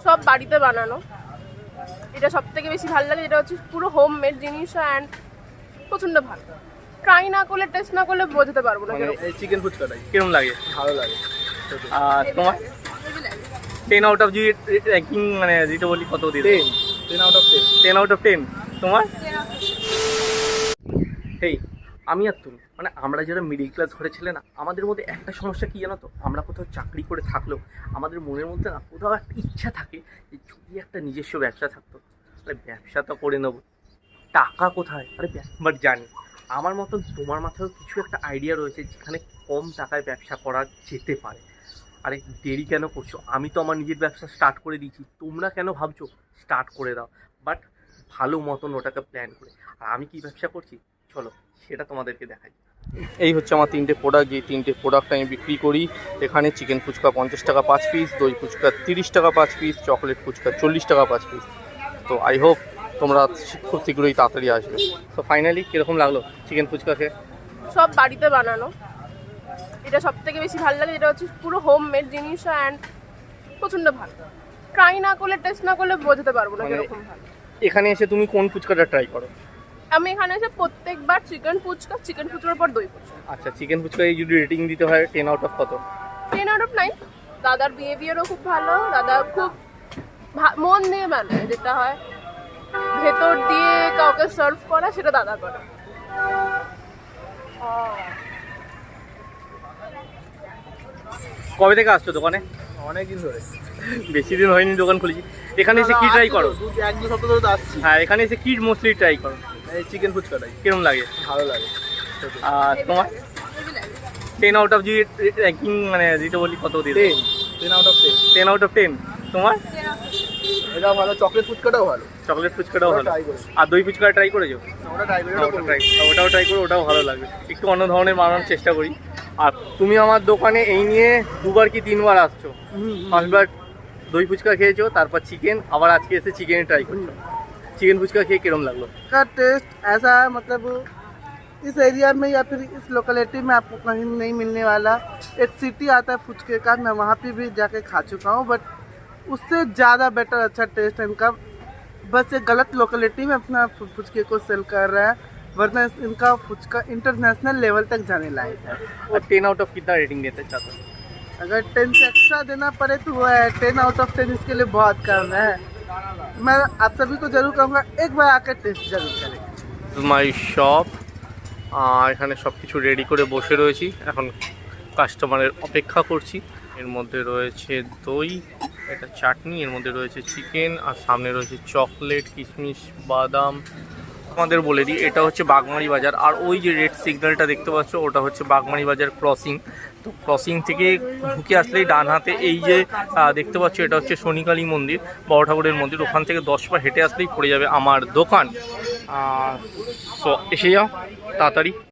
সব বাড়িতে বানানো। এটা সব থেকে বেশি ভালো লাগে, এটা হচ্ছে পুরো হোমমেড জিনিস অ্যান্ড প্রচণ্ড ভালো। ট্রাই না করলে, টেস্ট না করলে বোঝাতে পারবো না। এই চিকেন ফুচকাটাই কিরকম লাগে? ভালো লাগে। আর তোমার 10 আউট অফ র্যাঙ্কিং মানে যেটা বলি কত দিতে? 10 আউট অফ 10। 10 out of 10। তোমার? এই আমি আর তুমি মানে আমরা যারা মিডিল ক্লাস ঘরে ছেলে না, আমাদের মধ্যে একটা সমস্যা কি জানো তো, আমরা কোথাও চাকরি করে থাকলেও আমাদের মনের মধ্যে না কোথাও একটা ইচ্ছা থাকে যে যদি একটা নিজস্ব ব্যবসা থাকতো। আরে ব্যবসা তো করে নেবো, টাকা কোথায়? আরে বাট জানি আমার মতন তোমার মাথায়ও কিছু একটা আইডিয়া রয়েছে যেখানে কম টাকায় ব্যবসা করা যেতে পারে। আরে দেরি কেন করছো? আমি তো আমার নিজের ব্যবসা স্টার্ট করে দিয়েছি, তোমরা কেন ভাবছো? স্টার্ট করে দাও, বাট ভালো মতন ওটাকে প্ল্যান করে। আর আমি কি ব্যবসা করছি চলো সেটা তোমাদেরকে দেখাই। এই হচ্ছে আমার 3টে প্রোডাক্ট, যে 3টে প্রোডাক্ট আমি বিক্রি করি। এখানে চিকেন ফুচকা 50 টাকা 5 পিস, দই ফুচকা 30 টাকা 5 পিস, চকলেট ফুচকা 40 টাকা 5 পিস। তো আই হোপ তোমরা খুব শীঘ্রই তাড়াতাড়ি আসবে। তো ফাইনালি কীরকম লাগলো চিকেন ফুচকা খেয়ে? সব বাড়িতে বানানো। এটা সব থেকে বেশি ভালো লাগে, এটা হচ্ছে পুরো হোমমেড জিনিস অ্যান্ড প্রচণ্ড ভালো। ট্রাই না করলে, টেস্ট না করলে বোঝাতে পারবো না কিরকম ভালো। এখানে এসে তুমি কোন ফুচকাটা ট্রাই করো? আমি এখানে এসে প্রত্যেকবার চিকেন ফুচকার পর দই ফুচকা। আচ্ছা, চিকেন ফুচকায় যদি রেটিং দিতে হয় 10 আউট অফ কত? 10 আউট অফ 9। দাদার বিহেভিয়ারও খুব ভালো, দাদা খুব মন দিয়ে বানায়, যেটা হয় ভেতর দিয়ে কাউকে সার্ভ করা সেটা দাদা করে। কবে থেকে আসছো দোকানে? অনেকদিন ধরে। বেশি দিন হয়নি দোকান খুলেছি। এখানে এসে কি ট্রাই করো? 1-2 সপ্তাহ ধরে তো আসছি। হ্যাঁ, এখানে এসে কি মোস্টলি ট্রাই করো? এই চিকেন ফুচকাটাই কিরম লাগে? ভালো লাগে। আর তোমার? 10 আউট অফ র্যাঙ্কিং মানে যেটা বলি কত দিতে? 10 আউট অফ 10। 10 out of 10। তোমার? এটাও ভালো, চকলেট ফুচকাটাও ভালো। চকলেট ফুচকাটাও ভালো। ট্রাই করেছি। আর দই ফুচকা ট্রাই করেছো? ওটা ট্রাই করি, ওটাও ট্রাই করো, ওটাও ভালো লাগবে। একটু অন্য ধরনের বানানোর চেষ্টা করি। আর তুমি আমার দোকানে এই নিয়ে 2বার কি 3বার আসছো। ফার্স্টবার দই ফুচকা খেয়েছো, তারপর চিকেন, আবার আজকে এসে চিকেনে ট্রাই করছো। চিকেন ফুচকা খেয়ে কিরম লাগলো? का टेस्ट ऐसा है, मतलब इस एरिया में या फिर इस लोकेलिटी में आपको कहीं नहीं मिलने वाला। एक सिटी आता है फुचके का, मैं वहाँ पे भी जाके खा चुका हूँ, बट उससे ज़्यादा बेटर अच्छा टेस्ट है इनका। बस एक गलत लोकेलिटी में अपना फुचके को सेल कर रहा है, वरना इनका फुचका इंटरनेशनल लेवल तक जाने लायक है। और 10 आउट ऑफ कितना रेटिंग देते चाहते हो? अगर 10 से एक्स्ट्रा देना पड़े तो वो है 10 आउट ऑफ 10 इसके लिए बहुत कम है। मैं आप सभी को जरूर कहूँगा एक बार आकर टेस्ट जरूर करें। My shop. এখানে সব কিছু রেডি করে বসে রয়েছি, এখন কাস্টমারের অপেক্ষা করছি। এর মধ্যে রয়েছে দই, এটা চাটনি, এর মধ্যে রয়েছে চিকেন, আর সামনে রয়েছে চকলেট, কিশমিশ, বাদাম। আমাদের বলে দিই এটা হচ্ছে বাগমারি বাজার, আর ওই যে রেড সিগন্যালটা দেখতে পাচ্ছ ওটা হচ্ছে বাগমারি বাজার ক্রসিং। তো ক্রসিং থেকে ঢুকে আসলেই ডান হাতে এই যে দেখতে পাচ্ছ এটা হচ্ছে শনিকালী মন্দির, বড় ঠাকুরের মন্দির। ওখান থেকে 10 পা হেঁটে আসলেই পড়ে যাবে আমার দোকান। তো এসে যাও তাড়াতাড়ি।